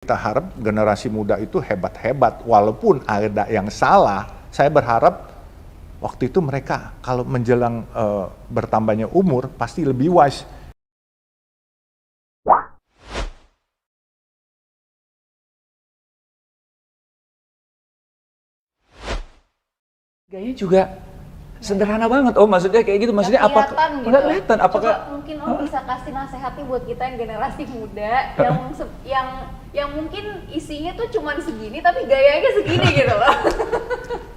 Kita harap generasi muda itu hebat-hebat, walaupun ada yang salah. Saya berharap waktu itu mereka kalau menjelang bertambahnya umur pasti lebih wise. Gayanya juga sederhana banget. Oh, maksudnya kayak gitu. Maksudnya apa? Nggak kelihatan. Apakah mungkin Om bisa kasih nasihat nih buat kita yang generasi muda yang mungkin isinya tuh cuman segini tapi gayanya segini gitu loh.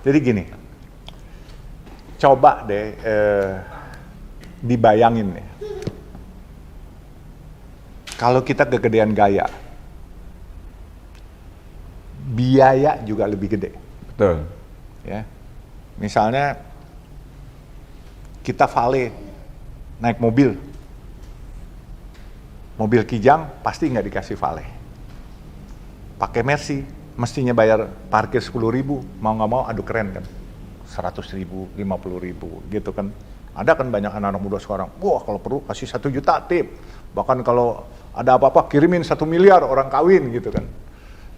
Jadi gini, coba deh dibayangin nih. Kalau kita kegedean gaya, biaya juga lebih gede. betul? Ya, misalnya kita valet naik mobil Kijang pasti nggak dikasih valet. Pakai Mercy mestinya bayar parkir 10.000, mau nggak mau aduh keren kan, 100.000, 50.000 gitu kan. Ada kan banyak anak-anak muda sekarang, wah kalau perlu kasih 1 juta tip, bahkan kalau ada apa-apa kirimin 1 miliar orang kawin gitu kan.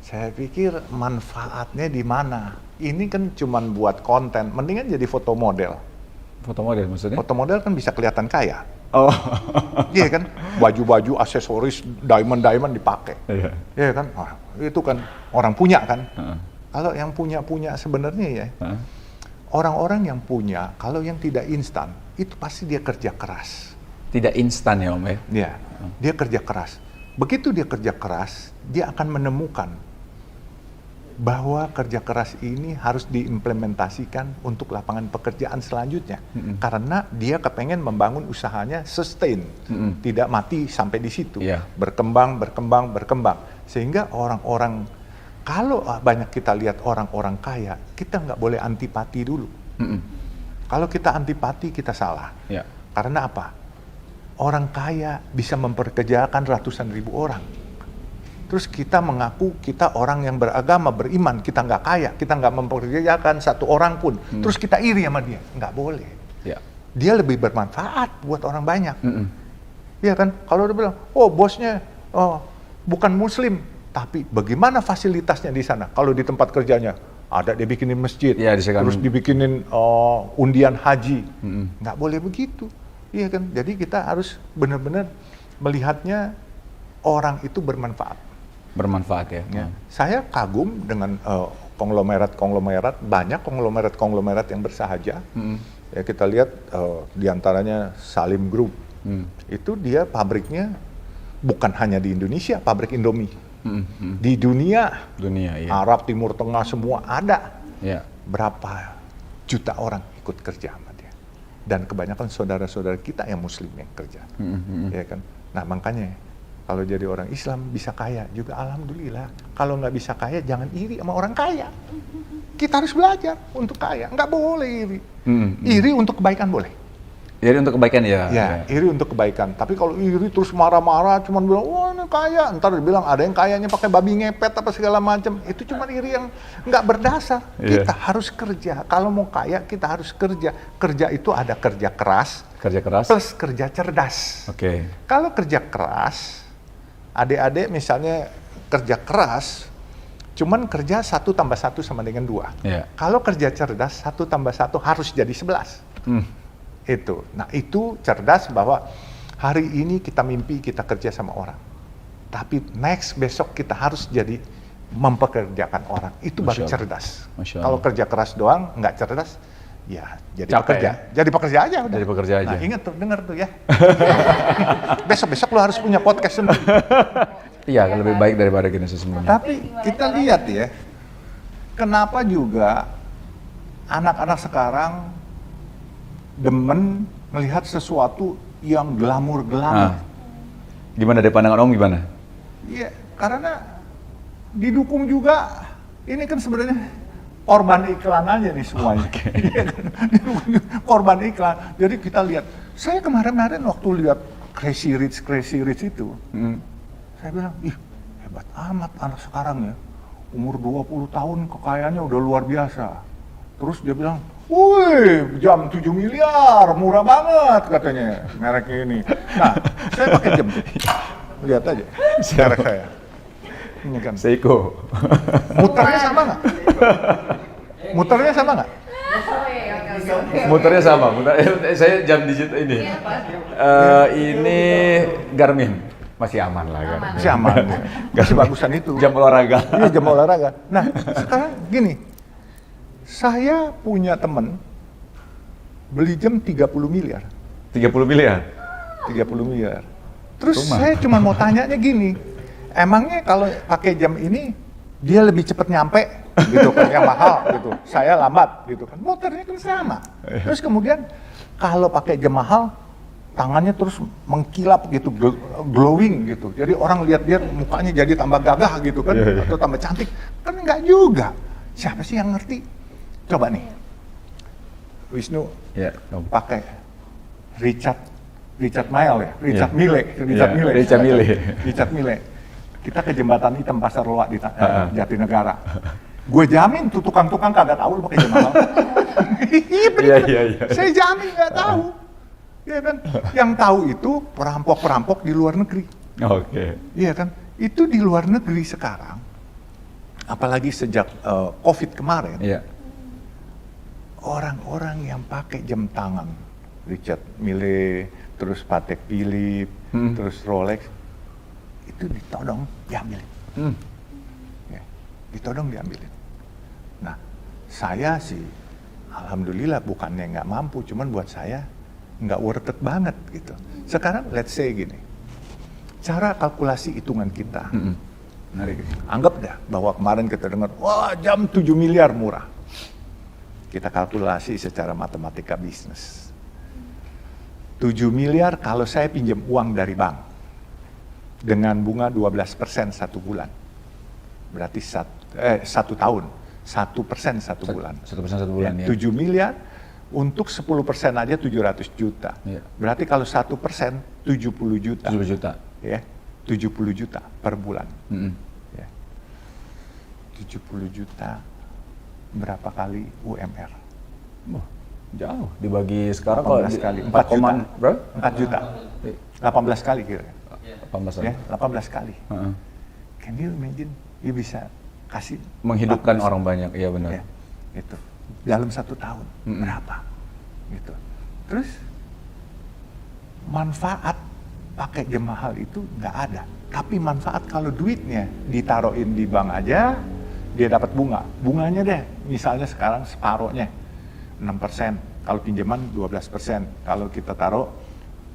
Saya pikir manfaatnya di mana? Ini kan cuman buat konten, mendingan jadi foto model. Foto model maksudnya? Foto model kan bisa kelihatan kaya. Oh. Iya kan? Baju-baju, aksesoris, diamond dipakai. Iya. Iya kan? Wah, itu kan orang punya kan? Kalau yang punya sebenarnya ya, orang-orang yang punya, kalau yang tidak instan, itu pasti dia kerja keras. Tidak instan ya Om ya? Iya, dia kerja keras. Begitu dia kerja keras, dia akan menemukan bahwa kerja keras ini harus diimplementasikan untuk lapangan pekerjaan selanjutnya. Karena dia kepengen membangun usahanya sustain, tidak mati sampai di situ. Berkembang. Sehingga orang-orang, kalau banyak kita lihat orang-orang kaya, kita nggak boleh antipati dulu. Kalau kita antipati, kita salah. Karena apa? Orang kaya bisa memperkerjakan ratusan ribu orang. Terus kita mengaku kita orang yang beragama, beriman, kita nggak kaya, kita nggak memperkerjakan satu orang pun. Terus kita iri sama dia, nggak boleh. Dia lebih bermanfaat buat orang banyak. Iya kan? Kalau dia bilang, oh bosnya bukan muslim, tapi bagaimana fasilitasnya di sana? Kalau di tempat kerjanya, ada dia bikinin masjid, terus dibikinin undian haji. Nggak boleh begitu. Iya kan? Jadi kita harus benar-benar melihatnya orang itu bermanfaat. Bermanfaat ya. Saya kagum dengan konglomerat, banyak konglomerat yang bersahaja. Ya, kita lihat diantaranya Salim Group. Itu dia pabriknya bukan hanya di Indonesia, pabrik Indomie. Di dunia iya. Arab, Timur Tengah semua ada. Berapa juta orang ikut kerja sama dia. Dan kebanyakan saudara-saudara kita yang muslim yang kerja. Ya kan? Nah makanya kalau jadi orang Islam bisa kaya juga alhamdulillah. Kalau nggak bisa kaya jangan iri sama orang kaya. Kita harus belajar untuk kaya. Nggak boleh iri. Iri untuk kebaikan boleh. Iri untuk kebaikan ya. Iri untuk kebaikan. Tapi kalau iri terus marah-marah, cuman bilang, wah ini kaya. Ntar dibilang ada yang kayanya pakai babi ngepet apa segala macam. Itu cuma iri yang nggak berdasar. Kita harus kerja. Kalau mau kaya kita harus kerja. Kerja itu ada kerja keras. Plus kerja cerdas. Kalau kerja keras, adik-adik misalnya kerja keras, cuman kerja 1 tambah 1 sama dengan 2. Kalau kerja cerdas, 1 tambah 1 harus jadi 11. Itu. Nah itu cerdas bahwa hari ini kita mimpi kita kerja sama orang. Tapi besok kita harus jadi mempekerjakan orang. Itu baru cerdas. Kalau kerja keras doang, nggak cerdas, ya jadi pekerja. Jadi pekerja aja udah. Jadi pekerja aja. Nah, ingat tuh, denger tuh ya. Besok-besok lo harus punya podcast sendiri. Iya, lebih baik daripada generasi sebelumnya. Tapi kita lihat ya, kenapa juga anak-anak sekarang demen melihat sesuatu yang glamor-glamor. Gimana dari pandangan Om gimana? Iya, karena didukung juga. Ini kan sebenarnya korban iklan aja nih semuanya. Korban iklan. Jadi kita lihat, saya kemarin waktu lihat Crazy Rich itu, saya bilang, ih hebat amat anak sekarang ya. Umur 20 tahun kekayaannya udah luar biasa. Terus dia bilang, wih jam 7 miliar, murah banget katanya merek ini. Nah, saya pakai jam. Lihat aja merek saya. ini kan. Seiko. Muternya sama nggak? Muternya sama nggak? Muternya sama. Saya jam digital ini. Ini Garmin. Masih aman lah Garmin. Masih aman. Masih bagusan itu. Jam olahraga. Iya, jam olahraga. Nah, sekarang gini. Saya punya teman beli jam 30 miliar. 30 miliar? 30 miliar. Terus Rumah. saya cuma mau tanyanya gini, emangnya kalau pakai jam ini dia lebih cepat nyampe gitu kan, yang mahal gitu, saya lambat gitu kan, motornya kan sama. Terus kemudian kalau pakai jam mahal, tangannya terus mengkilap gitu, glowing gitu, jadi orang lihat dia mukanya jadi tambah gagah gitu kan, atau tambah cantik, kan enggak juga. Siapa sih yang ngerti? Coba nih, Wisnu pakai Richard Mille ya? Richard Mille. Kita ke Jembatan Hitam Pasar Loak di Jatinegara. Gue jamin tuh tukang-tukang kagak tahu lu pakai jam mahal. Iya bener. Saya jamin nggak tahu. Iya kan? Yang tahu itu perampok-perampok di luar negeri. Oke. Iya kan? Itu di luar negeri sekarang. Apalagi sejak COVID kemarin. Iya. Orang-orang yang pakai jam tangan, Richard Mille, terus Patek Philippe, terus Rolex, itu ditodong diambilin. Ya, ditodong diambilin. Nah, saya sih, alhamdulillah bukannya nggak mampu, cuman buat saya nggak worth it banget gitu. Sekarang let's say gini, cara kalkulasi hitungan kita, anggap dah bahwa kemarin kita dengar, wah jam 7 miliar murah. Kita kalkulasi secara matematika bisnis. 7 miliar kalau saya pinjam uang dari bank dengan bunga 12% 1 bulan, berarti 1 tahun 1% 1 bulan. 1% 1 bulan ya. 7 miliar untuk 10% aja 700 juta. Ya. Berarti kalau 1% 70 juta. 70 juta. Ya, 70 juta per bulan. Ya. 70 juta berapa kali UMR? Jauh dibagi sekarang 18 kali 4 juta. Berapa? 4 juta. 18 kali kira. 18 Ya, 18 kali. Can you imagine? You bisa kasih menghidupkan orang banyak, iya benar. Ya, itu dalam 1 tahun berapa? Gitu. Terus manfaat pakai jam mahal itu nggak ada. Tapi manfaat kalau duitnya ditaruhin di bank aja, dia dapat bunga. Bunganya deh, misalnya sekarang separohnya 6%, kalau pinjaman 12%, kalau kita taruh,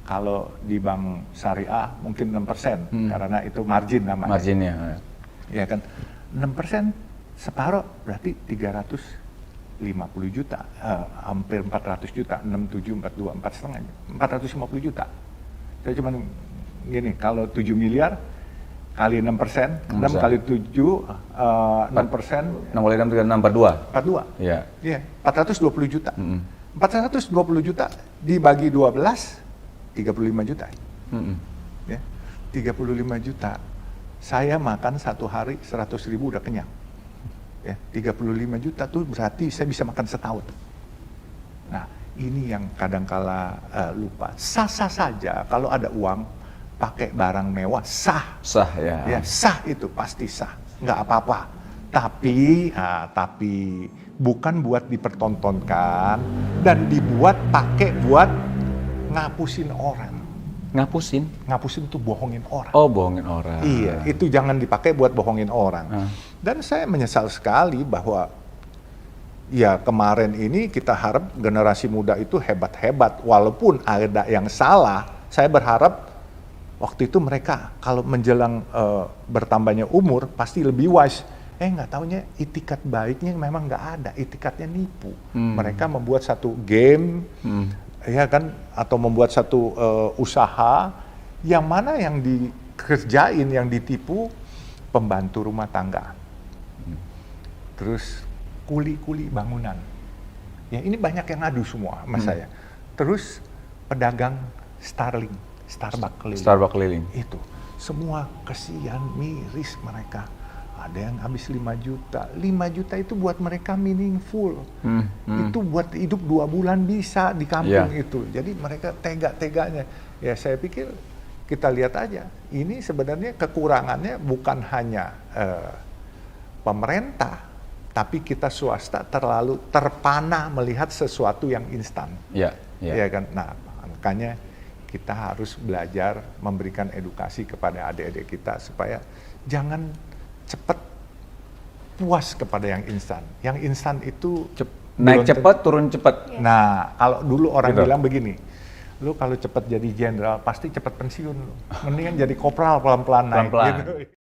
kalau di bank syariah mungkin 6%, karena itu margin namanya. Marginnya. Ya kan, 6% separoh berarti 350 juta, hampir 400 juta, 67, 42, 450 juta. Saya cuma gini, kalau 7 miliar, kali 6%, 6 kali 7, 6%. 6 kali 6, 42. 42. Iya. Iya, 420 juta. 420 juta dibagi 12, 35 juta. Ya, 35 juta. Saya makan 1 hari 100.000 udah kenyang. Ya, 35 juta tuh berarti saya bisa makan setahun. Nah, ini yang kadangkala lupa. Sah-sah saja kalau ada uang, pakai barang mewah, sah. Sah ya. Ya, sah itu pasti sah, nggak apa-apa. Tapi bukan buat dipertontonkan dan dibuat pakai buat ngapusin orang. Ngapusin? Ngapusin tuh bohongin orang. Oh, bohongin orang. Iya, itu jangan dipakai buat bohongin orang. Dan saya menyesal sekali bahwa ya kemarin ini kita harap generasi muda itu hebat-hebat. Walaupun ada yang salah, saya berharap waktu itu mereka kalau menjelang bertambahnya umur pasti lebih wise. Nggak taunya itikat baiknya memang nggak ada, itikatnya nipu. Mereka membuat satu game, ya kan, atau membuat satu usaha yang mana yang dikerjain, yang ditipu pembantu rumah tangga, terus kuli-kuli bangunan. Ya ini banyak yang ngadu semua sama saya. Terus pedagang Starbucks keliling. Itu semua kesian, miris mereka. Ada yang habis 5 juta. 5 juta itu buat mereka meaningful. Itu buat hidup 2 bulan bisa di kampung itu. Jadi mereka tega-teganya. Ya saya pikir kita lihat aja, ini sebenarnya kekurangannya bukan hanya pemerintah, tapi kita swasta terlalu terpana melihat sesuatu yang instan. Ya, Ya kan? Nah, makanya kita harus belajar memberikan edukasi kepada adik-adik kita supaya jangan cepat puas kepada yang instan. Yang instan itu naik belum cepat, turun cepat. Nah, kalau dulu orang Gitu. bilang begini, lu kalau cepat jadi jenderal pasti cepat pensiun lu. Mendingan jadi kopral pelan-pelan naik. Pelan-pelan. Gitu.